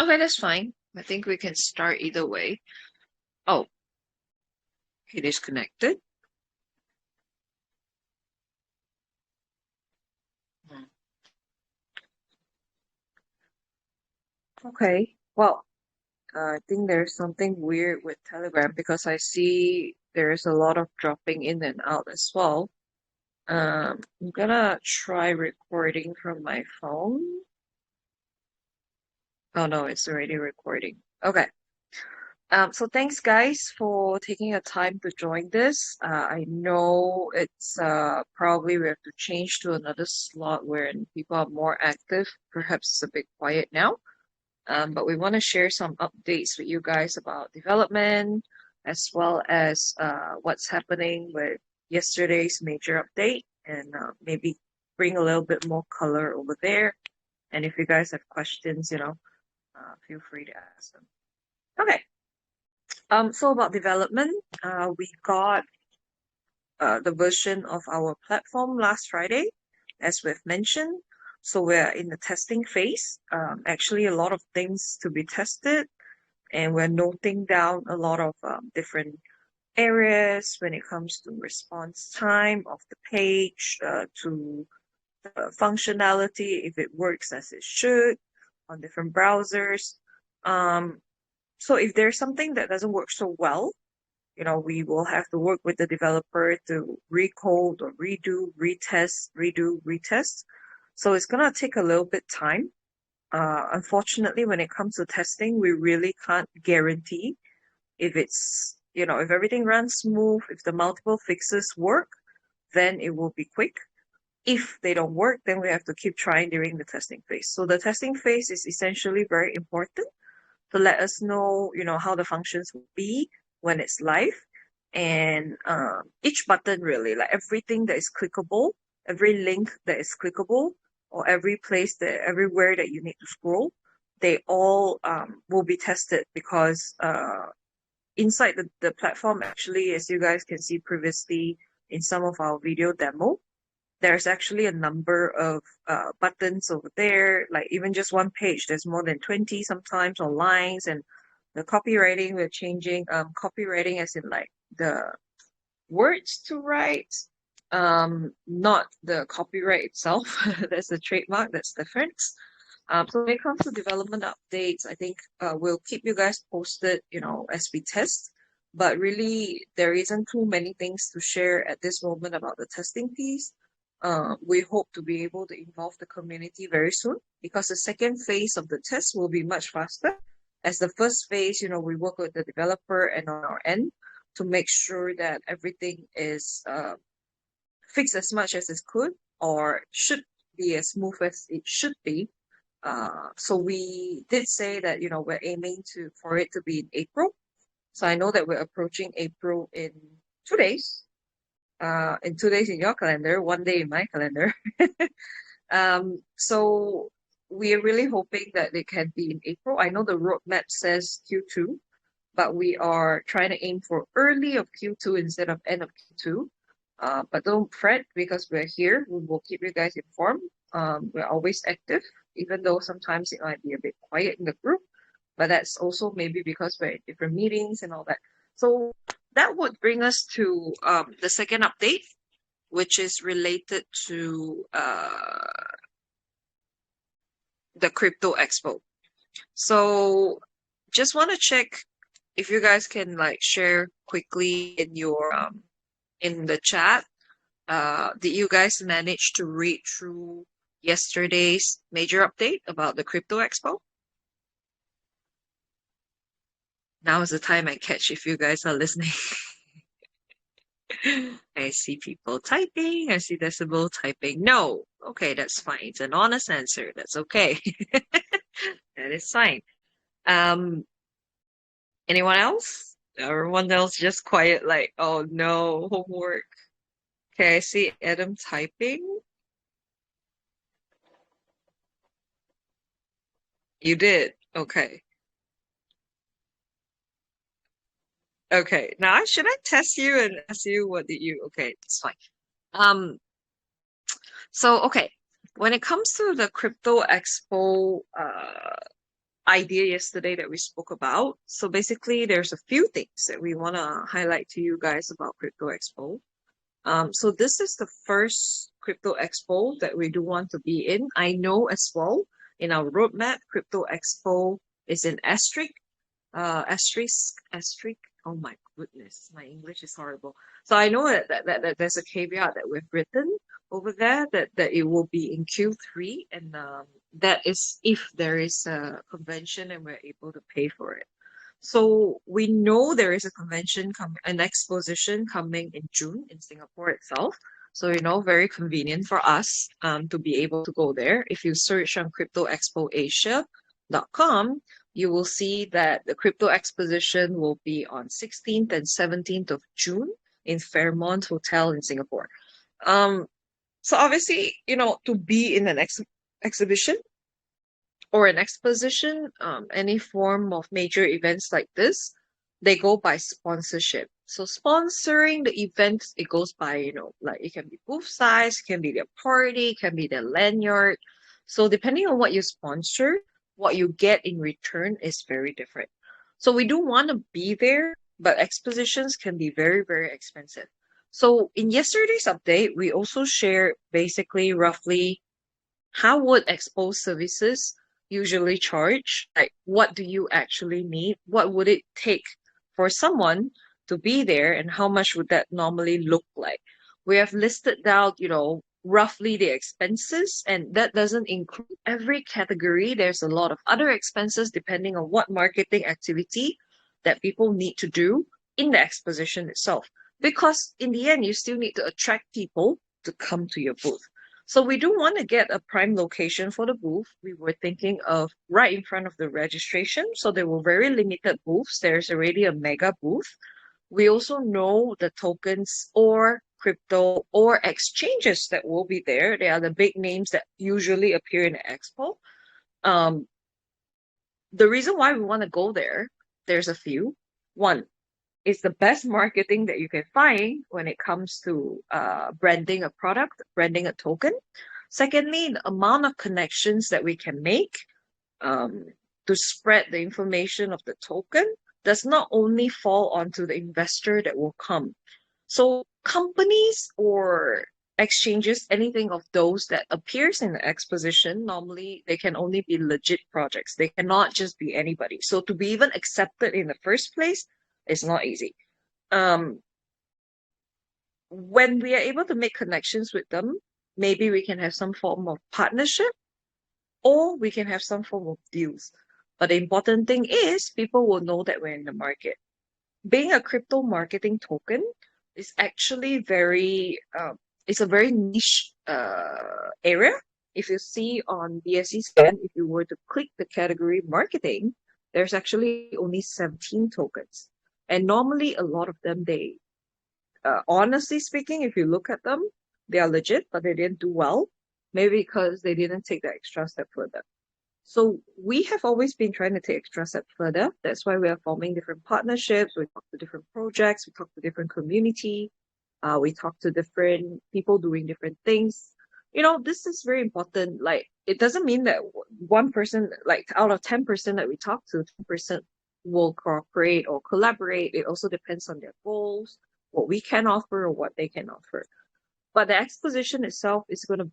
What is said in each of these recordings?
Okay, that's fine. I think we can start either way. Oh, it is connected. Hmm. Okay. Well, I think there's something weird with Telegram because I see there's a lot of dropping in and out as well. I'm gonna try recording from my phone. Oh no, it's already recording. Okay. So thanks guys for taking a time to join this. I know it's probably we have to change to another slot where people are more active. Perhaps it's a bit quiet now. But we want to share some updates with you guys about development as well as what's happening with yesterday's major update and maybe bring a little bit more color over there. And if you guys have questions, feel free to ask them. Okay. So about development, we got the version of our platform last Friday, as we've mentioned. So we're in the testing phase. Actually, a lot of things to be tested, and we're noting down a lot of different areas when it comes to response time of the page, to functionality, if it works as it should on different browsers. Um, so if there's something that doesn't work so well, we will have to work with the developer to recode or redo, retest, redo, retest. So it's gonna take a little bit time. Unfortunately, when it comes to testing, we really can't guarantee if if everything runs smooth, if the multiple fixes work, then it will be quick. If they don't work, then we have to keep trying during the testing phase. So the testing phase is essentially very important to let us know, how the functions will be when it's live. And each button really, like everything that is clickable, every link that is clickable, or everywhere that you need to scroll, they all will be tested because inside the platform, actually, as you guys can see previously in some of our video demo, there's actually a number of buttons over there, like even just one page, there's more than 20 sometimes, or lines. And the copywriting, we're changing copywriting as in like the words to write, not the copyright itself. That's the trademark, that's different. So when it comes to development updates, I think we'll keep you guys posted, as we test. But really, there isn't too many things to share at this moment about the testing piece. We hope to be able to involve the community very soon because the second phase of the test will be much faster. As the first phase, we work with the developer and on our end to make sure that everything is fixed as much as it could or should be as smooth as it should be. So we did say that, we're aiming for it to be in April. So I know that we're approaching April in 2 days. In 2 days in your calendar, one day in my calendar. So we are really hoping that it can be in April. I know the roadmap says Q2, but we are trying to aim for early of Q2 instead of end of Q2. But don't fret because we're here. We will keep you guys informed. We're always active, even though sometimes it might be a bit quiet in the group. But that's also maybe because we're in different meetings and all that. So that would bring us to the second update, which is related to the Crypto Expo. So just want to check if you guys can like share quickly in your in the chat. Did you guys manage to read through yesterday's major update about the Crypto Expo? Now is the time I catch if you guys are listening. I see people typing. I see Decibel typing. No. Okay, that's fine. It's an honest answer. That's okay. That is fine. Anyone else? Everyone else just quiet, like, oh no, homework. Okay, I see Adam typing. You did. Okay. Okay. Now, should I test you and ask you what did you? Okay, it's fine. Um, so okay, when it comes to the Crypto Expo, idea yesterday that we spoke about. So basically, there's a few things that we want to highlight to you guys about Crypto Expo. So this is the first Crypto Expo that we do want to be in. I know as well in our roadmap, Crypto Expo is in asterisk. Oh my goodness, my English is horrible. So I know that there's a caveat that we've written over there that it will be in Q3, and that is if there is a convention and we're able to pay for it. So we know there is a an exposition coming in June in Singapore itself. So, very convenient for us to be able to go there. If you search on cryptoexpoasia.com, you will see that the crypto exposition will be on 16th and 17th of June in Fairmont Hotel in Singapore. So obviously, to be in an exhibition or an exposition, any form of major events like this, they go by sponsorship. So sponsoring the event, it goes by, like it can be booth size, it can be their party, it can be their lanyard. So depending on what you sponsor, what you get in return is very different. So we do want to be there, but expositions can be very, very expensive. So in yesterday's update, we also shared basically roughly how would expo services usually charge? Like, what do you actually need? What would it take for someone to be there, and how much would that normally look like? We have listed down, roughly the expenses, and that doesn't include every category. There's a lot of other expenses depending on what marketing activity that people need to do in the exposition itself. Because in the end, you still need to attract people to come to your booth. So we do want to get a prime location for the booth. We were thinking of right in front of the registration. So there were very limited booths. There's already a mega booth. We also know the tokens or crypto or exchanges that will be there. They are the big names that usually appear in the expo. Um, the reason why we want to go there, there's a few. One, it's the best marketing that you can find when it comes to branding a product, branding a token. Secondly, the amount of connections that we can make um, to spread the information of the token does not only fall onto the investor that will come. So companies or exchanges, anything of those that appears in the exposition, normally they can only be legit projects. They cannot just be anybody. So to be even accepted in the first place, it's not easy. When we are able to make connections with them, maybe we can have some form of partnership or we can have some form of deals. But the important thing is people will know that we're in the market. Being a crypto marketing token is actually it's a very niche area. If you see on BSE scan, if you were to click the category marketing, there's actually only 17 tokens. And normally a lot of them, honestly speaking, if you look at them, they are legit, but they didn't do well. Maybe because they didn't take the extra step further. So we have always been trying to take extra step further. That's why we are forming different partnerships. We talk to different projects. We talk to different community. We talk to different people doing different things. This is very important. Like, it doesn't mean that one person, like out of 10% that we talk to, 10% will cooperate or collaborate. It also depends on their goals, what we can offer or what they can offer. But the exposition itself is going to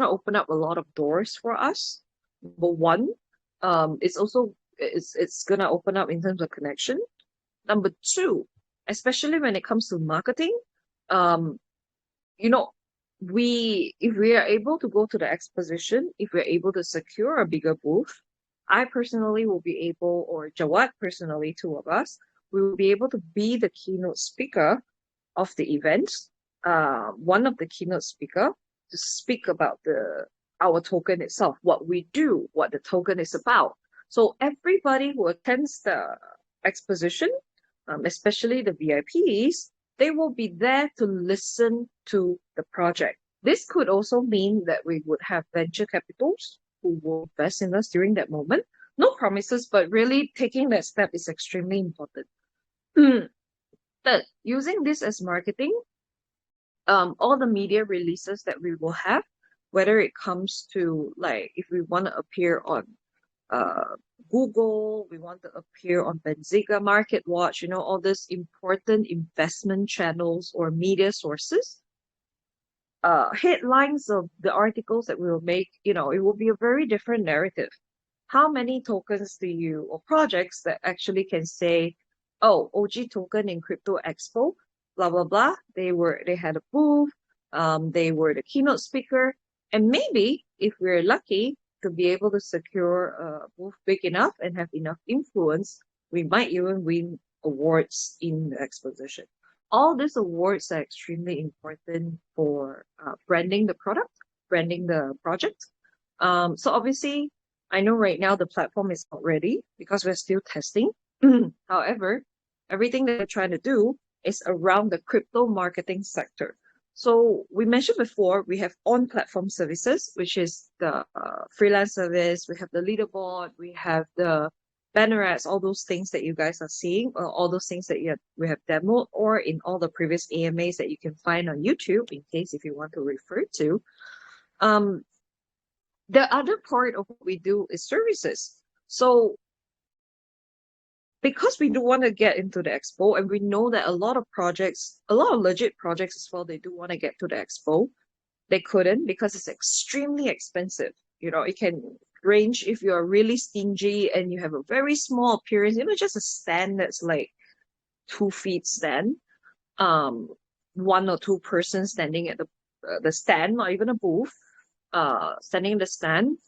open up a lot of doors for us. Number one, it's going to open up in terms of connection. Number two, especially when it comes to marketing, you know, if we are able to go to the exposition, if we're able to secure a bigger booth, I personally will be able, or Jawad personally, two of us, we will be able to be the keynote speaker of the event, one of the keynote speaker to speak about our token itself, what we do, what the token is about. So everybody who attends the exposition, especially the VIPs, they will be there to listen to the project. This could also mean that we would have venture capitals who will invest in us during that moment. No promises, but really taking that step is extremely important. But using this as marketing, all the media releases that we will have, whether it comes to, like, if we want to appear on uh, Google, we want to appear on Benzinga, MarketWatch, all these important investment channels or media sources. Headlines of the articles that we will make, it will be a very different narrative. How many tokens do you, or projects that actually can say, oh, OG token in Crypto Expo, blah, blah, blah. They had a booth, they were the keynote speaker, and maybe if we're lucky to be able to secure a booth big enough and have enough influence, we might even win awards in the exposition. All these awards are extremely important for branding the product, branding the project. So obviously, I know right now the platform is not ready because we're still testing. However, everything that we're trying to do is around the crypto marketing sector. So we mentioned before, we have on-platform services, which is the freelance service. We have the leaderboard. We have the banner ads, all those things that you guys are seeing, or all those things that we have demoed, or in all the previous AMAs that you can find on YouTube, in case if you want to refer to. The other part of what we do is services. So because we do want to get into the expo, and we know that a lot of projects, a lot of legit projects as well, they do want to get to the expo. They couldn't because it's extremely expensive. It can range if you're really stingy and you have a very small appearance, just a stand that's like 2 feet stand, one or two persons standing at the stand, not even a booth, standing in the stand.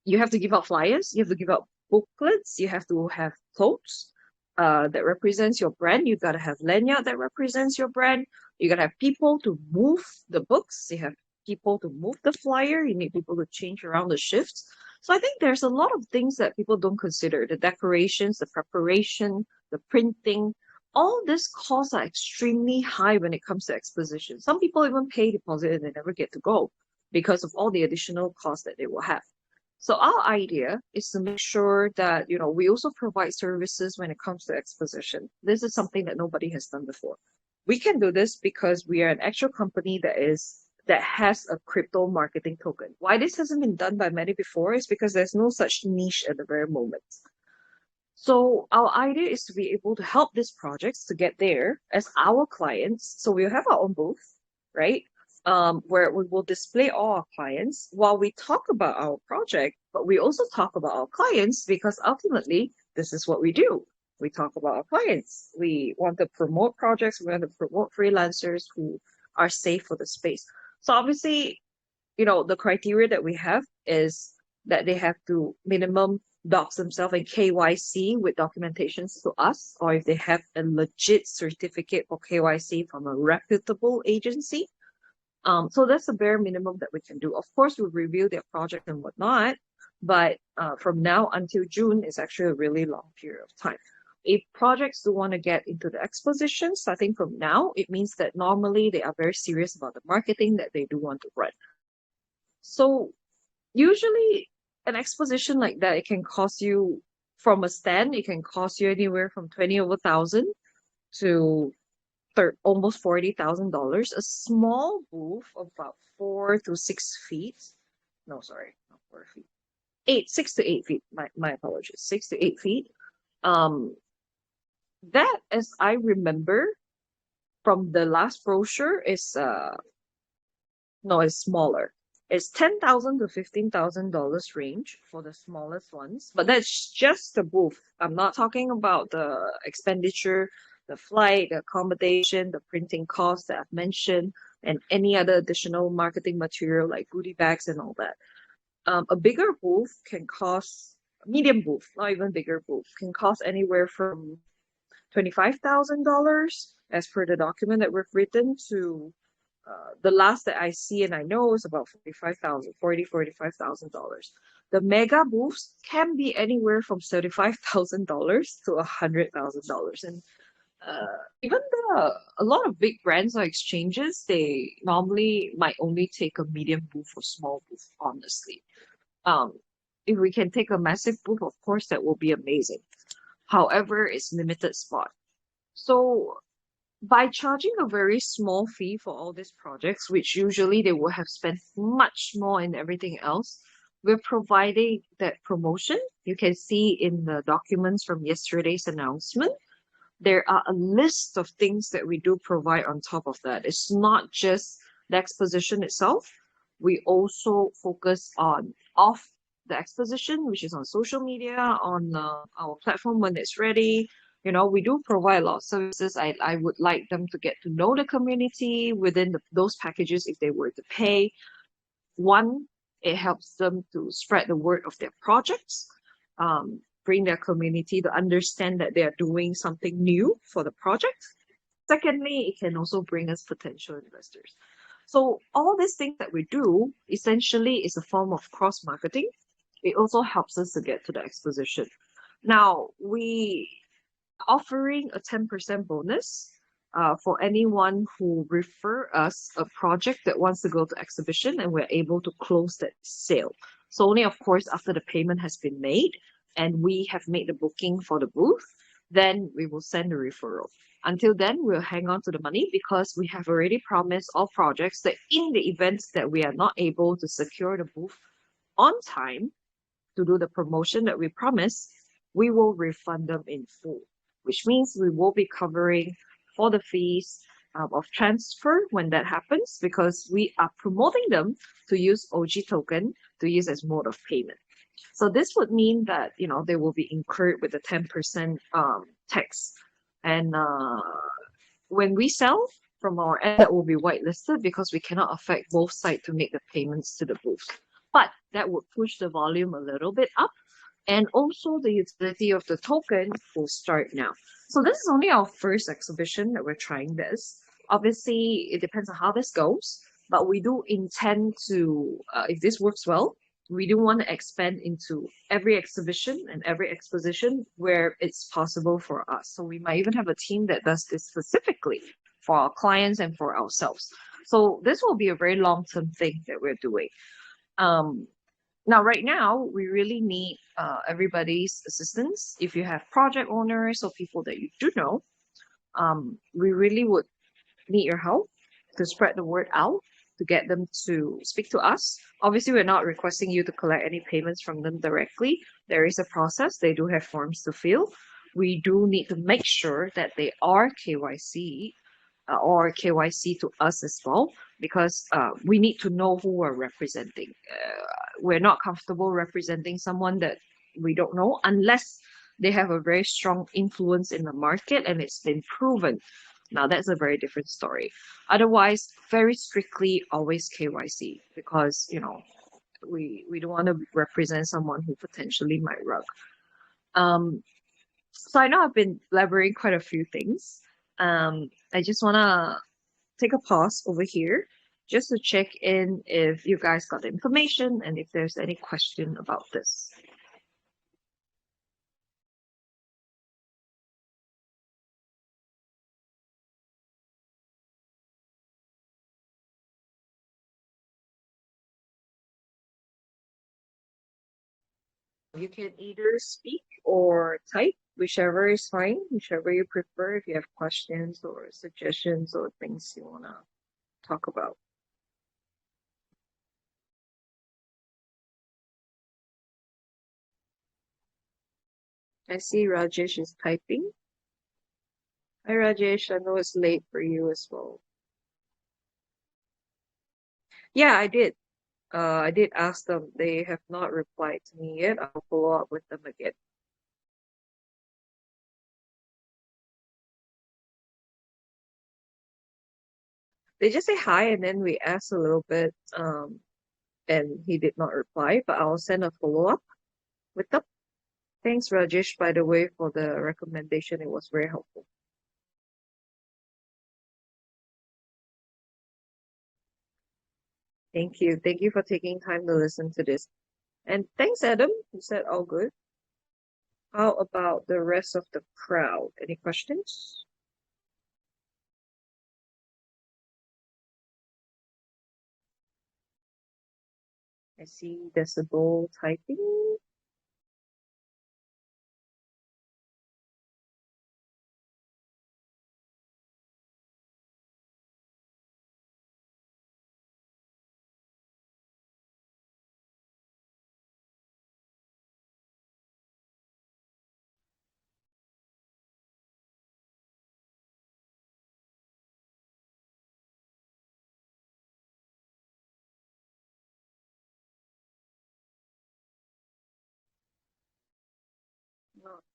You have to give out flyers, you have to give out booklets, you have to have clothes that represents your brand. You gotta have lanyard that represents your brand. You gotta have people to move the books. You have people to move the flyer. You need people to change around the shifts. So I think there's a lot of things that people don't consider: the decorations, the preparation, the printing. All these costs are extremely high when it comes to exposition. Some people even pay deposit and they never get to go because of all the additional costs that they will have. So our idea is to make sure that, we also provide services when it comes to exposition. This is something that nobody has done before. We can do this because we are an actual company that has a crypto marketing token. Why this hasn't been done by many before is because there's no such niche at the very moment. So our idea is to be able to help these projects to get there as our clients. So we'll have our own booth, right? Where we will display all our clients while we talk about our project, but we also talk about our clients because ultimately this is what we do. We talk about our clients. We want to promote projects. We want to promote freelancers who are safe for the space. So obviously, the criteria that we have is that they have to minimum docs themselves and KYC with documentations to us, or if they have a legit certificate for KYC from a reputable agency. So that's the bare minimum that we can do. Of course, we'll review their project and whatnot, but from now until June is actually a really long period of time. If projects do want to get into the exposition, starting from now, it means that normally they are very serious about the marketing that they do want to run. So usually an exposition like that, it can cost you from a stand, it can cost you anywhere from 20 over thousand to almost $40,000. A small booth of about 4 to 6 feet. No, sorry, not 4 feet. 6 to 8 feet. My apologies. 6 to 8 feet. That, as I remember from the last brochure, is it's smaller. It's $10,000 to $15,000 range for the smallest ones, but that's just the booth. I'm not talking about the expenditure, the flight, the accommodation, the printing costs that I've mentioned, and any other additional marketing material like goodie bags and all that. A bigger booth can cost, medium booth, not even bigger booth, can cost anywhere from $25,000 as per the document that we've written to the last that I see and I know is about $45,000. The mega booths can be anywhere from $35,000 to $100,000. And even a lot of big brands or exchanges, they normally might only take a medium booth or small booth, honestly. If we can take a massive booth, of course, that will be amazing. However, it's limited spot. So by charging a very small fee for all these projects, which usually they would have spent much more in everything else, we're providing that promotion. You can see in the documents from yesterday's announcement, there are a list of things that we do provide on top of that. It's not just the exposition itself. We also focus on off the exposition, which is on social media, on our platform when it's ready. You know, we do provide a lot of services. I would like them to get to know the community within those packages if they were to pay. One, it helps them to spread the word of their projects, bring their community to understand that they are doing something new for the project. Secondly, it can also bring us potential investors. So all these things that we do essentially is a form of cross marketing. It also helps us to get to the exposition. Now, we offering a 10% bonus for anyone who refer us a project that wants to go to exhibition, and we're able to close that sale. So only, of course, after the payment has been made and we have made the booking for the booth, then we will send the referral. Until then, we'll hang on to the money because we have already promised all projects that in the event that we are not able to secure the booth on time to do the promotion that we promised, we will refund them in full, which means we will be covering for the fees of transfer when that happens, because we are promoting them to use OG token to use as mode of payment. So this would mean that, you know, they will be incurred with the 10% tax. And when we sell from our end, that will be whitelisted because we cannot affect both sides to make the payments to the booth. But that would push the volume a little bit up. And also the utility of the token will start now. So this is only our first exhibition that we're trying this. Obviously, it depends on how this goes, but we do intend to, if this works well, we do want to expand into every exhibition and every exposition where it's possible for us. So we might even have a team that does this specifically for our clients and for ourselves. So this will be a very long-term thing that we're doing. Now, right now, we really need everybody's assistance. If you have project owners or people that you do know, we really would need your help to spread the word out, to get them to speak to us. Obviously, we're not requesting you to collect any payments from them directly. There is a process. They do have forms to fill. We do need to make sure that they are KYC or KYC to us as well, because we need to know who we're representing. We're not comfortable representing someone that we don't know unless they have a very strong influence in the market and it's been proven. Now, that's a very different story. Otherwise, very strictly, always KYC, because, you know, we don't want to represent someone who potentially might rug. So I know I've been blabbering quite a few things. I just want to take a pause over here just to check in if you guys got the information and if there's any question about this. You can either speak or type, whichever is fine, whichever you prefer, if you have questions or suggestions or things you want to talk about. I see Rajesh is typing. Hi, Rajesh. I know it's late for you as well. Yeah, I did. I did ask them. They have not replied to me yet. I'll follow up with them again. They just say hi, and then we asked a little bit, and he did not reply, but I'll send a follow-up with them. Thanks, Rajesh, by the way, for the recommendation. It was very helpful. Thank you. Thank you for taking time to listen to this. And thanks, Adam. You said all good. How about the rest of the crowd? Any questions? I see Decibel typing.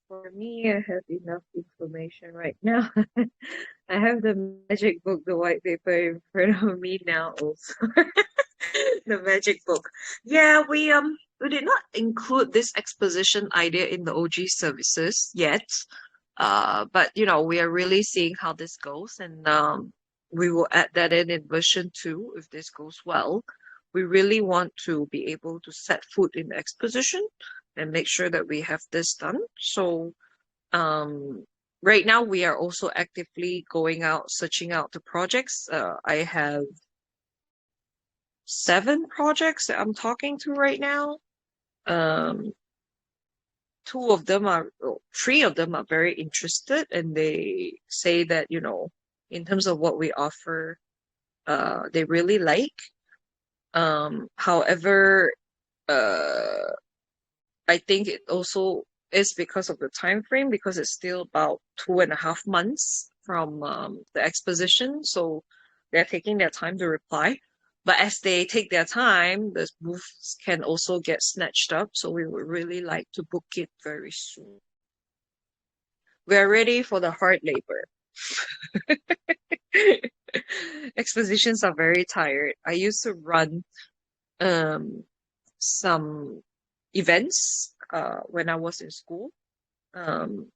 For me, I have enough information right now. I have the magic book, the white paper in front of me now also. The magic book. Yeah, we did not include this exposition idea in the OG services yet. But we are really seeing how this goes, and we will add that in version 2 if this goes well. We really want to be able to set foot in the exposition and make sure that we have this done. So um, right now we are also actively going out, searching out the projects. I have 7 projects that I'm talking to right now. Um, 2 of them are, 3 of them are very interested, and they say that, in terms of what we offer, they really like. However, uh, I think it also is because of the time frame, because it's still about 2.5 months from the exposition, so they're taking their time to reply. But as they take their time, the booths can also get snatched up, so we would really like to book it very soon. We are ready for the hard labor. Expositions are very tired. I used to run um, some events when I was in school um,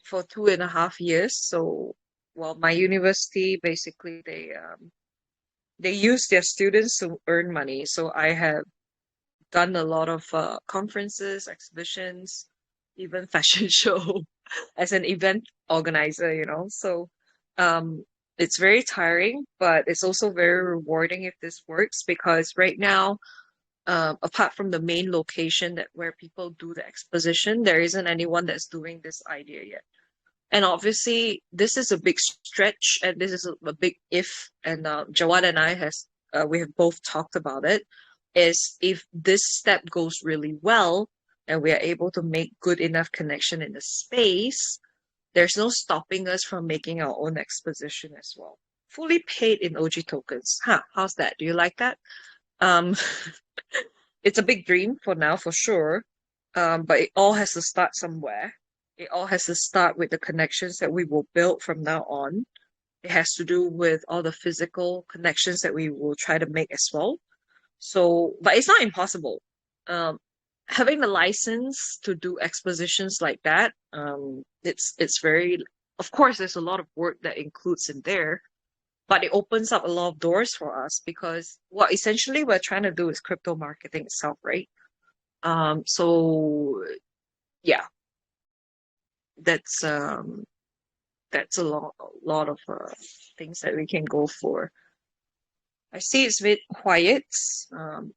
for 2.5 years. So, well, my university basically they use their students to earn money. So I have done a lot of conferences, exhibitions, even fashion show as an event organizer. So um, it's very tiring, but it's also very rewarding if this works, because right now, apart from the main location that where people do the exposition, there isn't anyone that's doing this idea yet. And obviously, this is a big stretch, and this is a big if. And Jawad and I we have both talked about it. Is if this step goes really well, and we are able to make good enough connection in the space, there's no stopping us from making our own exposition as well. Fully paid in OG tokens. Huh? How's that? Do you like that? Um, it's a big dream for now, for sure. But it all has to start somewhere. It all has to start with the connections that we will build from now on. It has to do with all the physical connections that we will try to make as well. So, but it's not impossible. Um, Having the license to do expositions like that, it's very, of course, there's a lot of work that includes in there, but it opens up a lot of doors for us, because what essentially we're trying to do is crypto marketing itself, right? So yeah, that's um that's a lot of things that we can go for. I see it's a bit quiet.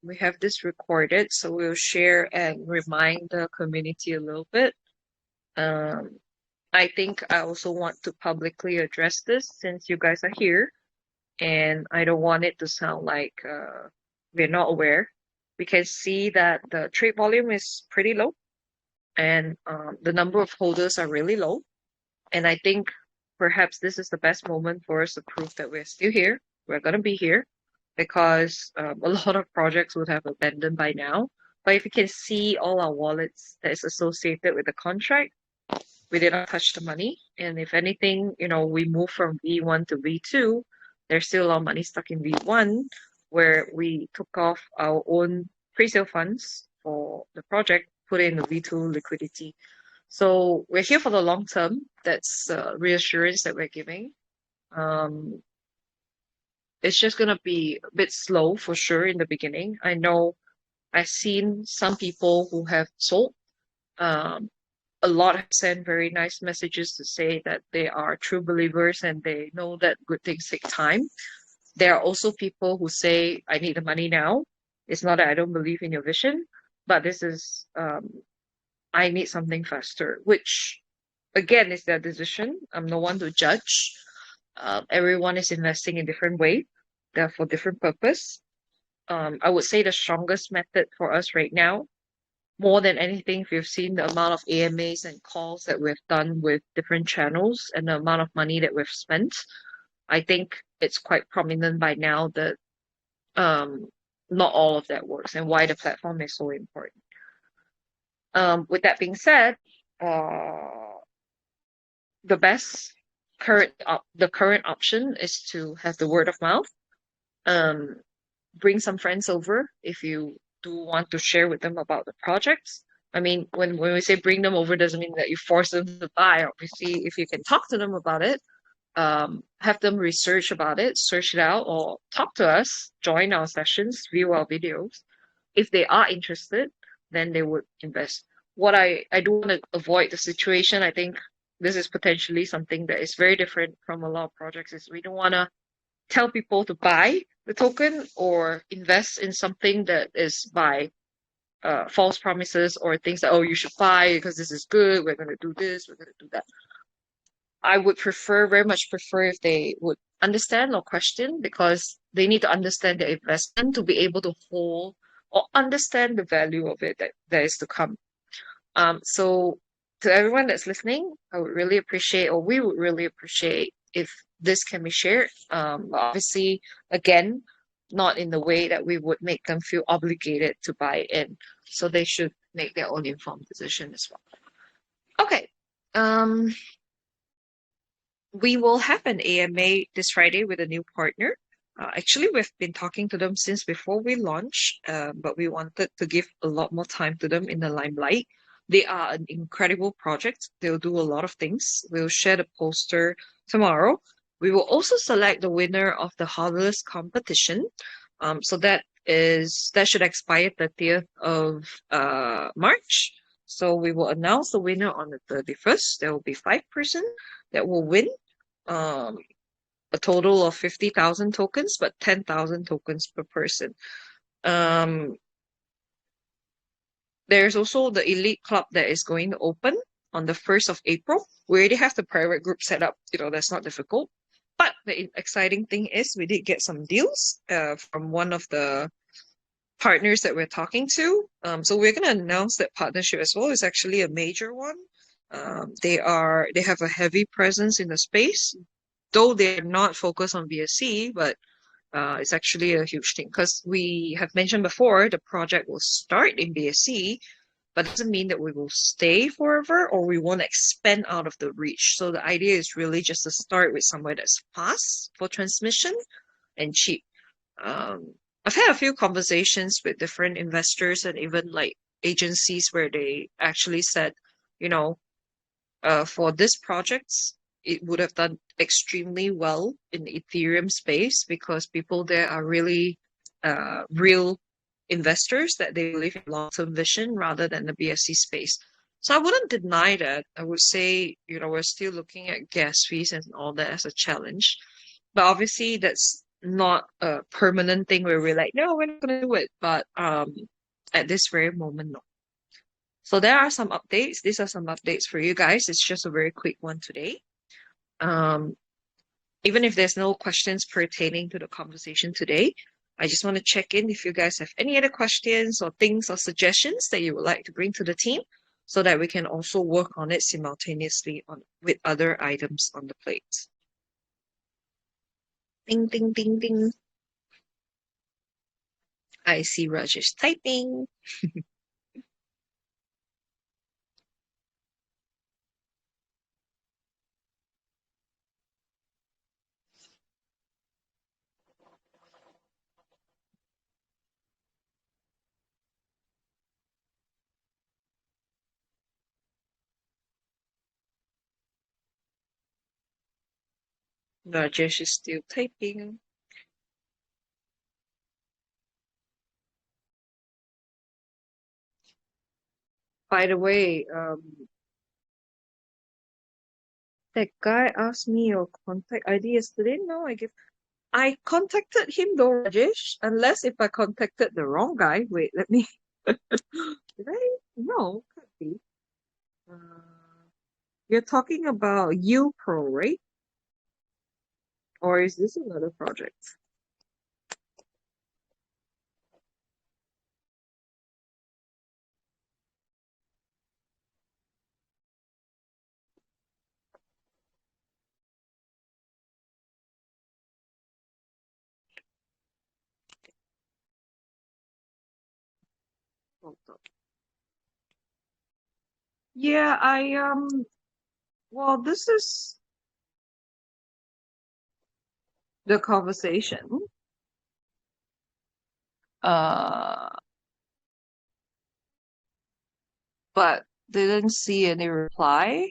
We have this recorded, so we'll share and remind the community a little bit. Um, I think I also want to publicly address this since you guys are here, and I don't want it to sound like we're not aware. We can see that the trade volume is pretty low, and the number of holders are really low. And I think perhaps this is the best moment for us to prove that we're still here. We're going to be here, because a lot of projects would have abandoned by now. But if you can see all our wallets that is associated with the contract, we did not touch the money. And if anything, we move from V1 to V2, there's still a lot of money stuck in V1, where we took off our own pre-sale funds for the project, put in the V2 liquidity. So we're here for the long term. That's reassurance that we're giving. Um, it's just gonna be a bit slow for sure in the beginning. I know I've seen some people who have sold. Um, a lot have sent very nice messages to say that they are true believers and they know that good things take time. There are also people who say, I need the money now. It's not that I don't believe in your vision, but this is, I need something faster, which again is their decision. I'm no one to judge. Everyone is investing in different way. They're for different purpose. I would say the strongest method for us right now, more than anything, if you've seen the amount of AMAs and calls that we've done with different channels and the amount of money that we've spent, I think it's quite prominent by now that um, not all of that works, and why the platform is so important. With that being said, uh, the best the current option is to have the word of mouth. Um, bring some friends over if you do want to share with them about the projects. I mean, when we say bring them over, doesn't mean that you force them to buy. Obviously, if you can talk to them about it, have them research about it, search it out, or talk to us, join our sessions, view our videos. If they are interested, then they would invest. What I do want to avoid the situation, I think this is potentially something that is very different from a lot of projects, is we don't want to tell people to buy the token or invest in something that is by false promises or things that, oh, you should buy because this is good, we're going to do this, we're going to do that. I would very much prefer if they would understand or question, because they need to understand the investment to be able to hold or understand the value of it that is to come. So to everyone that's listening, I would really appreciate, or we would really appreciate, if this can be shared. Obviously, again, not in the way that we would make them feel obligated to buy in. So they should make their own informed decision as well. Okay. Um, we will have an AMA this Friday with a new partner. Actually, we've been talking to them since before we launched, but we wanted to give a lot more time to them in the limelight. They are an incredible project. They'll do a lot of things. We'll share the poster tomorrow. We will also select the winner of the Harvest competition. So that should expire 30th of March. So we will announce the winner on the 31st. There will be 5 person that will win um, a total of 50,000 tokens, but 10,000 tokens per person. Um, there's also the Elite Club that is going to open on the 1st of April. We already have the private group set up. That's not difficult. But the exciting thing is we did get some deals from one of the partners that we're talking to. So we're going to announce that partnership as well. It's actually a major one. They have a heavy presence in the space, though they're not focused on BSC, but it's actually a huge thing, because we have mentioned before the project will start in BSC, but it doesn't mean that we will stay forever or we won't expand out of the reach. So the idea is really just to start with somewhere that's fast for transmission and cheap. I've had a few conversations with different investors and even like agencies where they actually said, you know, for this projects, it would have done extremely well in the Ethereum space, because people there are really real investors that they believe in long-term vision rather than the BSC space. So I wouldn't deny that. I would say, we're still looking at gas fees and all that as a challenge. But obviously that's not a permanent thing where we're like, no, we're not gonna do it. But at this very moment, no. So there are some updates. These are some updates for you guys. It's just a very quick one today. Um, even if there's no questions pertaining to the conversation today, I just want to check in if you guys have any other questions or things or suggestions that you would like to bring to the team, so that we can also work on it simultaneously with other items on the plate. Ding, ding, ding, ding. I see Rajesh typing. Rajesh is still typing. By the way, that guy asked me your contact ID yesterday. No, I contacted him though, Rajesh. Unless if I contacted the wrong guy. Wait, let me. Did I? No, could be. Uh, you're talking about U Pro, right? Or is this another project? Hold on. Yeah, well, this is the conversation. Uh, but didn't see any reply.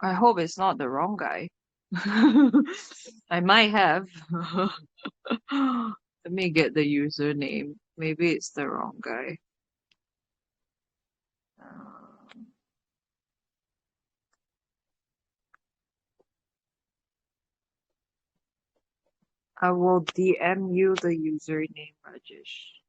I hope it's not the wrong guy. I might have. Let me get the username. Maybe it's the wrong guy. Um, I will DM you the username, Rajesh.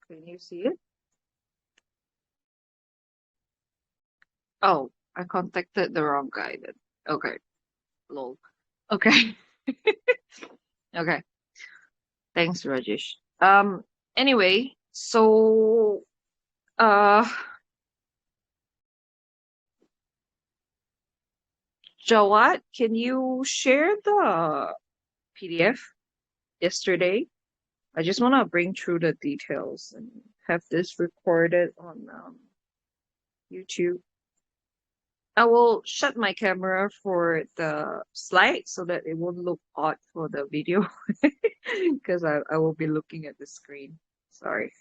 Can you see it? Oh, I contacted the wrong guy then. Okay, lol. Okay, okay. Thanks, Rajesh. Anyway, so uh, Jawad, can you share the PDF yesterday? I just want to bring through the details and have this recorded on YouTube. I will shut my camera for the slide so that it won't look odd for the video because I will be looking at the screen. Sorry.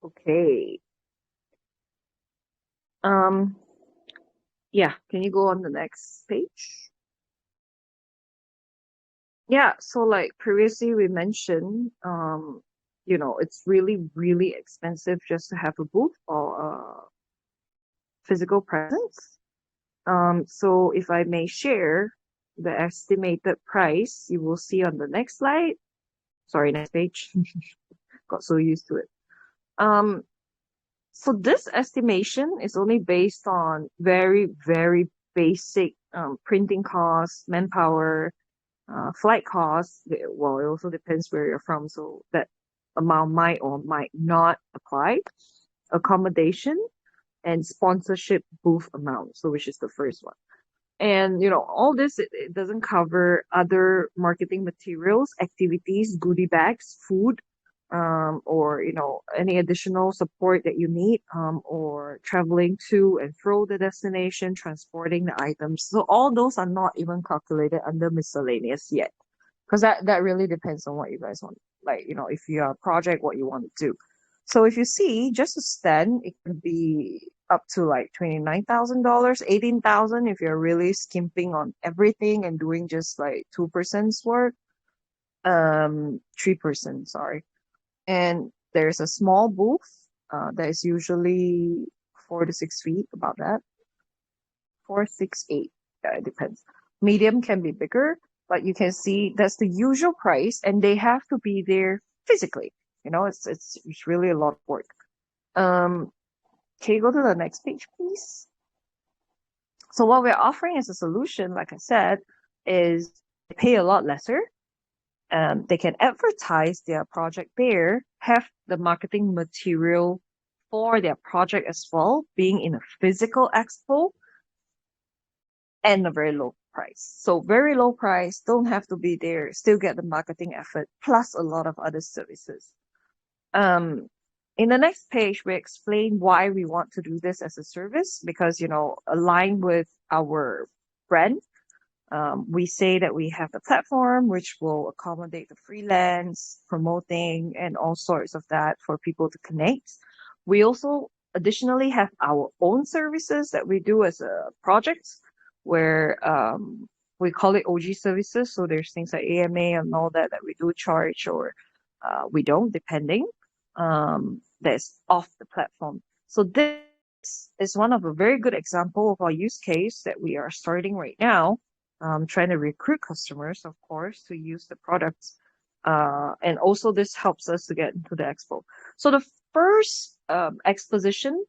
Okay. Um, yeah, can you go on the next page? Yeah, so like previously we mentioned, it's really, really expensive just to have a booth or a physical presence. So if I may share the estimated price, you will see on the next slide. Sorry, next page. Got so used to it. Um, so this estimation is only based on very, very basic printing costs, manpower, flight costs. Well, it also depends where you're from, so that amount might or might not apply. Accommodation and sponsorship booth amount, so which is the first one. And all this it doesn't cover other marketing materials, activities, goodie bags, food, or any additional support that you need, or traveling to and fro the destination, transporting the items. So all those are not even calculated under miscellaneous yet, because that really depends on what you guys want. Like if you are a project, what you want to do. So if you see, just to stand, it could be up to like $29,000, 18,000 if you're really skimping on everything and doing just like 2%'s work, 3%, sorry. And there's a small booth that is usually 4 to 6 feet, about that. 4, 6, 8. Yeah, it depends. Medium can be bigger, but you can see that's the usual price, and they have to be there physically. It's really a lot of work. Um, can you go to the next page, please? So what we're offering as a solution, like I said, is they pay a lot lesser. They can advertise their project there, have the marketing material for their project as well, being in a physical expo, and a very low price. So very low price, don't have to be there, still get the marketing effort, plus a lot of other services. Um, in the next page, we explain why we want to do this as a service because, aligned with our brand, we say that we have the platform which will accommodate the freelance, promoting, and all sorts of that for people to connect. We also additionally have our own services that we do as a project where we call it OG services. So there's things like AMA and all that we do charge, or we don't, depending. That's off the platform. So this is one of a very good example of our use case that we are starting right now, trying to recruit customers, of course, to use the products. And also this helps us to get into the expo. So the first exposition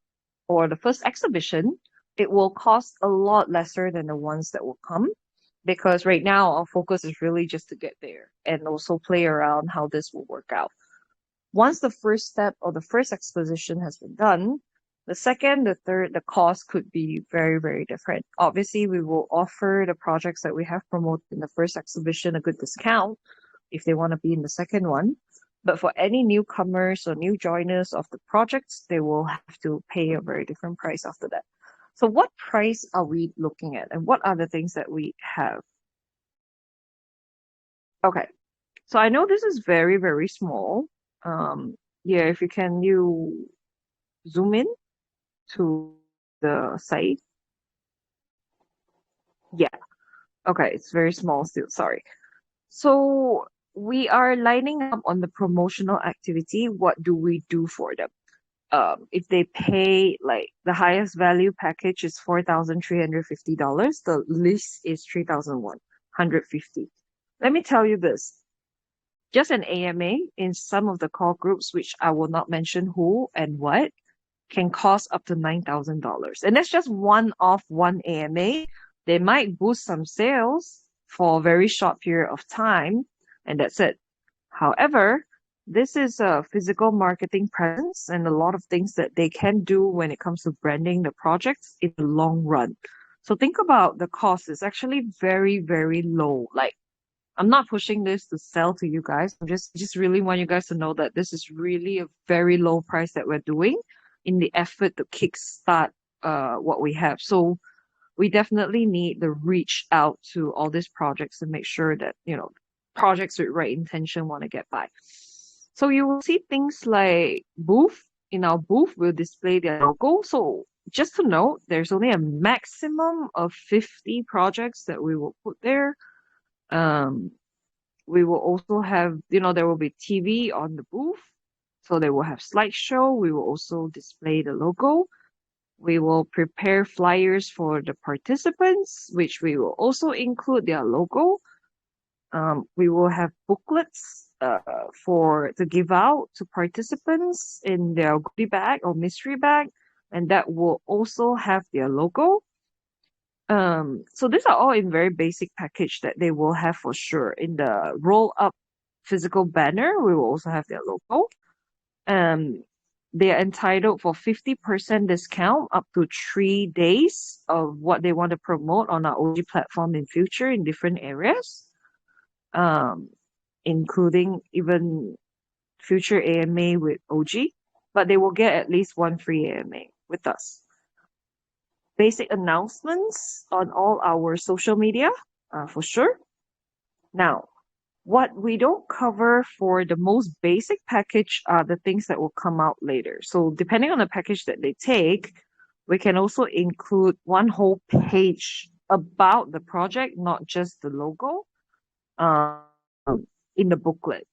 or the first exhibition, it will cost a lot lesser than the ones that will come because right now our focus is really just to get there and also play around how this will work out. Once the first step or the first exposition has been done, the second, the third, the cost could be very, very different. Obviously, we will offer the projects that we have promoted in the first exhibition a good discount if they want to be in the second one. But for any newcomers or new joiners of the projects, they will have to pay a very different price after that. So what price are we looking at and what are the things that we have? Okay. So I know this is very, very small. Yeah, if you zoom in to the site. Yeah. Okay, it's very small still, sorry. So we are lining up on the promotional activity. What do we do for them? If they pay like the highest value package is $4,350, the least is 3,150. Let me tell you this. Just an AMA in some of the call groups, which I will not mention who and what, can cost up to $9,000. And that's just one off one AMA. They might boost some sales for a very short period of time, and that's it. However, this is a physical marketing presence and a lot of things that they can do when it comes to branding the projects in the long run. So think about the cost. It's actually very, very low. Like I'm not pushing this to sell to you guys. I'm just really want you guys to know that this is really a very low price that we're doing in the effort to kickstart what we have. So we definitely need to reach out to all these projects and make sure that, projects with right intention want to get by. So you will see things like booth. In our booth, we'll display their logo. So just to note, there's only a maximum of 50 projects that we will put there. Um, we will also have, there will be TV on the booth. So they will have slideshow. We will also display the logo. We will prepare flyers for the participants, which we will also include their logo. We will have booklets to give out to participants in their goodie bag or mystery bag, and that will also have their logo. So these are all in very basic package that they will have for sure. In the roll up physical banner, we will also have their logo. They are entitled for 50% discount up to 3 days of what they want to promote on our OG platform in future in different areas, including even future AMA with OG, but they will get at least one free AMA with us. Basic announcements on all our social media, for sure. Now, what we don't cover for the most basic package are the things that will come out later. So depending on the package that they take, we can also include one whole page about the project, not just the logo, in the booklet.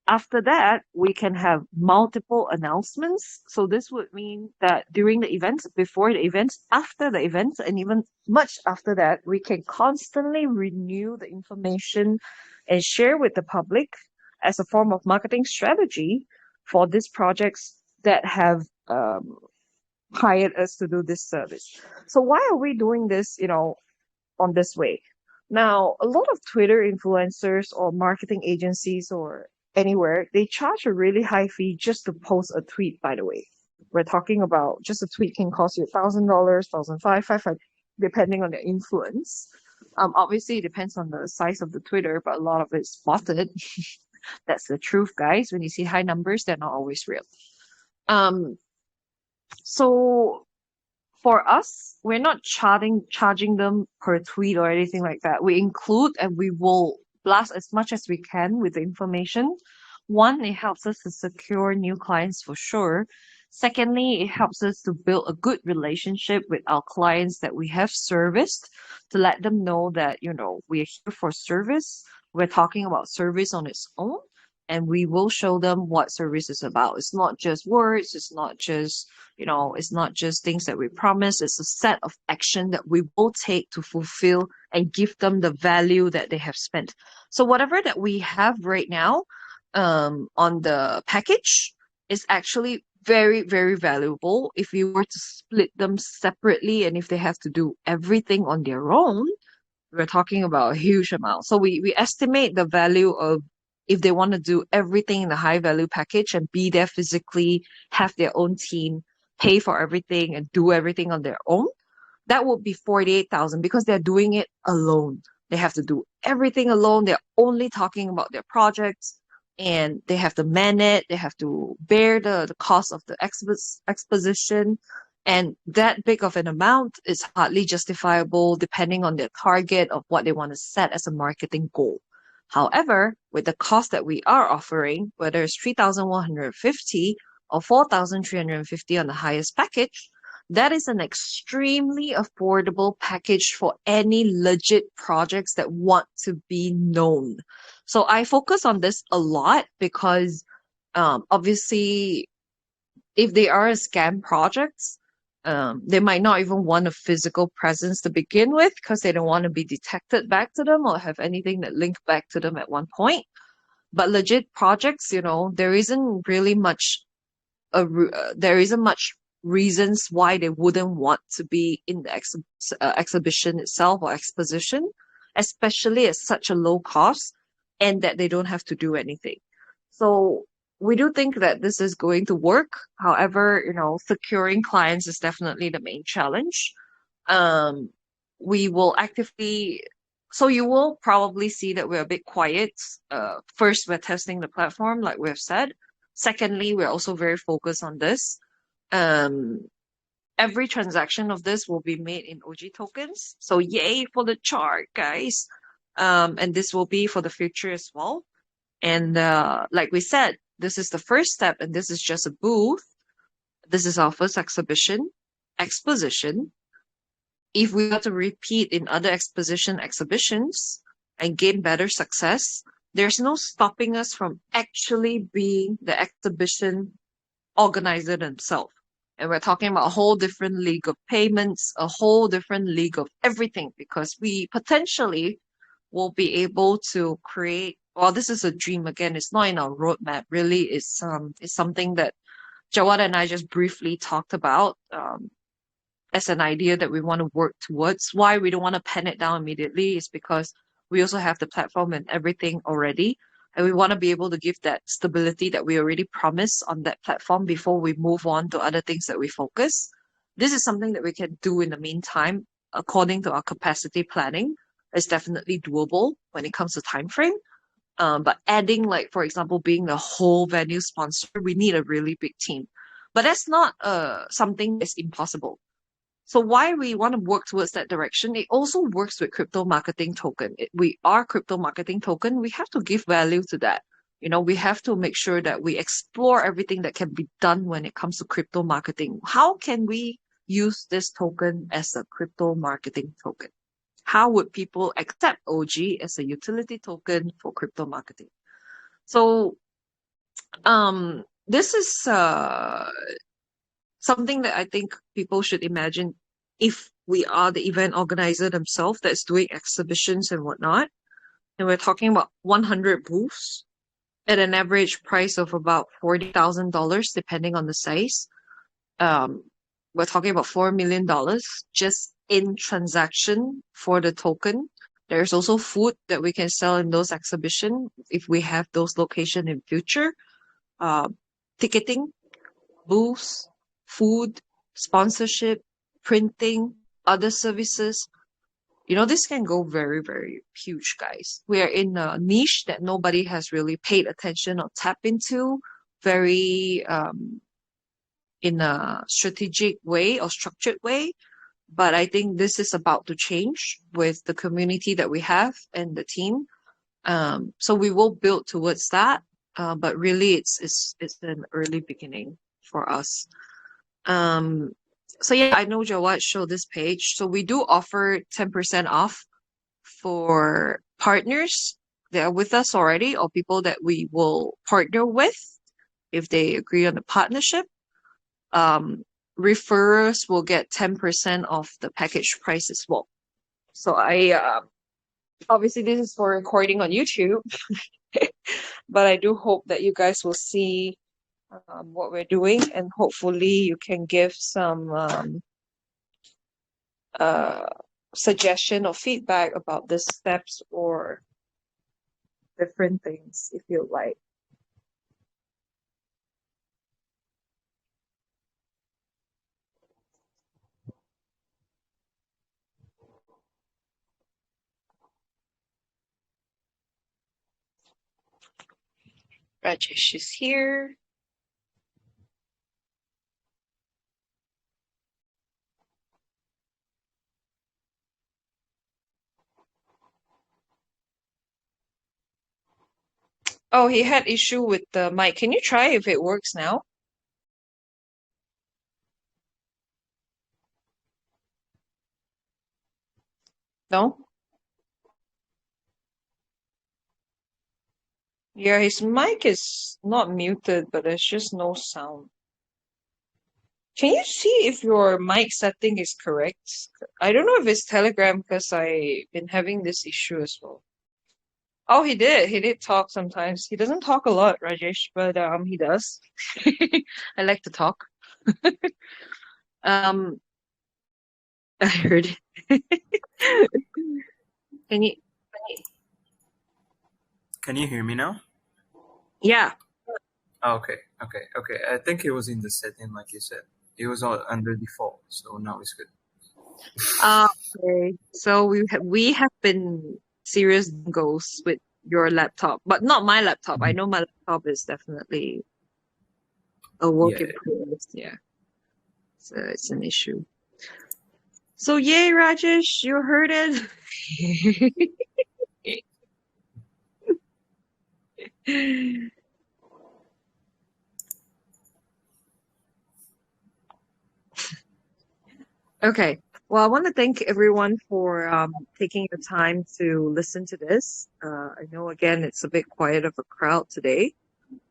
After that, we can have multiple announcements. So this would mean that during the events, before the events, after the events, and even much after that, we can constantly renew the information and share with the public as a form of marketing strategy for these projects that have hired us to do this service. So why are we doing this, on this way? Now, a lot of Twitter influencers or marketing agencies or anywhere, they charge a really high fee just to post a tweet, by the way. We're talking about just a tweet can cost you $1,000, 500, depending on the influence. Obviously, it depends on the size of the Twitter, but a lot of it's botted. That's the truth, guys. When you see high numbers, they're not always real. So for us, we're not charging them per tweet or anything like that. We include and we will blast as much as we can with the information. One, it helps us to secure new clients for sure. Secondly, it helps us to build a good relationship with our clients that we have serviced to let them know that, we're here for service. We're talking about service on its own. and we will show them what service is about. It's not just words, it's not just, it's not just things that we promise. It's a set of action that we will take to fulfill and give them the value that they have spent. So whatever that we have right now, on the package is actually very, very valuable. If you were to split them separately and if they have to do everything on their own, we're talking about a huge amount. So we estimate the value of, if they want to do everything in the high value package and be there physically, have their own team, pay for everything and do everything on their own, that would be 48,000 because they're doing it alone. They have to do everything alone. They're only talking about their projects and they have to man it. They have to bear the cost of the exposition. And that big of an amount is hardly justifiable depending on their target of what they want to set as a marketing goal. However, with the cost that we are offering, whether it's 3,150 or 4,350 on the highest package, that is an extremely affordable package for any legit projects that want to be known. So I focus on this a lot because obviously if they are a scam projects, they might not even want a physical presence to begin with because they don't want to be detected back to them or have anything that link back to them at one point. But legit projects, there isn't really much there isn't much reasons why they wouldn't want to be in the exhibition itself or exposition, especially at such a low cost and that they don't have to do anything. So we do think that this is going to work. However, securing clients is definitely the main challenge. Um, we will actively, so you will probably see that we're a bit quiet. First, we're testing the platform, like we've said. Secondly, we're also very focused on this. Um, every transaction of this will be made in OG tokens. So yay for the chart, guys. And this will be for the future as well. And like we said, this is the first step, and this is just a booth. This is our first exposition. If we are to repeat in other exhibitions and gain better success, there's no stopping us from actually being the exhibition organizer themselves. And we're talking about a whole different league of payments, a whole different league of everything, because we potentially will be able to create, well, this is a dream again, it's not in our roadmap, really. It's something that Jawad and I just briefly talked about as an idea that we want to work towards. Why we don't want to pen it down immediately is because we also have the platform and everything already. And we want to be able to give that stability that we already promised on that platform before we move on to other things that we focus. This is something that we can do in the meantime, according to our capacity planning. It's definitely doable when it comes to time frame. But adding, like, for example, being the whole venue sponsor, we need a really big team. But that's not something that's impossible. So why we want to work towards that direction, it also works with crypto marketing token. We are crypto marketing token. We have to give value to that. We have to make sure that we explore everything that can be done when it comes to crypto marketing. How can we use this token as a crypto marketing token? How would people accept OG as a utility token for crypto marketing? So this is something that I think people should imagine if we are the event organizer themselves that's doing exhibitions and whatnot. And we're talking about 100 booths at an average price of about $40,000, depending on the size. We're talking about $4 million just in transaction for the token. There's also food that we can sell in those exhibitions if we have those locations in future. Ticketing, booths, food, sponsorship, printing, other services. This can go very, very huge, guys. We are in a niche that nobody has really paid attention or tap into very in a strategic way or structured way. But I think this is about to change with the community that we have and the team. So we will build towards that. But really it's an early beginning for us. So yeah, I know Jawad showed this page. So we do offer 10% off for partners that are with us already or people that we will partner with if they agree on the partnership. Um, Referrers will get 10% off the package price as well. So obviously this is for recording on YouTube, but I do hope that you guys will see what we're doing, and hopefully you can give some uh, suggestion or feedback about the steps or different things if you like. Rajesh is here. Oh, he had issue with the mic. Can you try if it works now? No? Yeah, his mic is not muted, but there's just no sound. Can you see if your mic setting is correct? I don't know if it's Telegram because I've been having this issue as well. Oh, he did. He did talk sometimes. He doesn't talk a lot, Rajesh, but he does. I like to talk. Um, I heard it. Can you? Can you hear me now? Yeah. Oh, okay. I think it was in the setting, like you said. It was all under default, so now it's good. Okay. So we have been serious goals with your laptop, but not my laptop. I know my laptop is definitely a work in Yeah. progress. Yeah. So it's an issue. So yay, Rajesh, you heard it. Okay. Well, I want to thank everyone for taking the time to listen to this. I know, again, it's a bit quiet of a crowd today,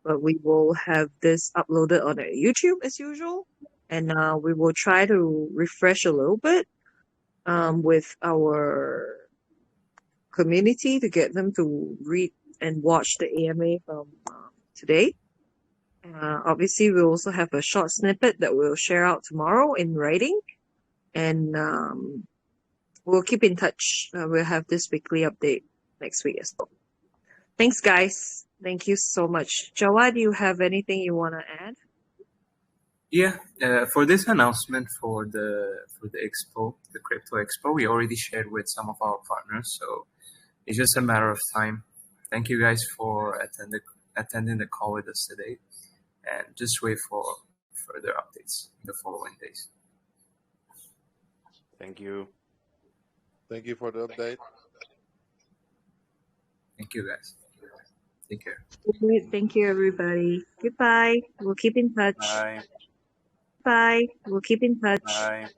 but we will have this uploaded on YouTube as usual. And we will try to refresh a little bit with our community to get them to read and watch the AMA from today. Obviously, we also have a short snippet that we'll share out tomorrow in writing. And we'll keep in touch. We'll have this weekly update next week as well. Thanks, guys. Thank you so much. Jawad, do you have anything you want to add? Yeah. For this announcement for the expo, the crypto expo, we already shared with some of our partners, so it's just a matter of time. Thank you guys for attending the call with us today, and just wait for further updates in the following days. Thank you. Thank you for the update. Thank you, guys. Take care. Thank you, everybody. Goodbye. We'll keep in touch. Bye. Bye. We'll keep in touch. Bye.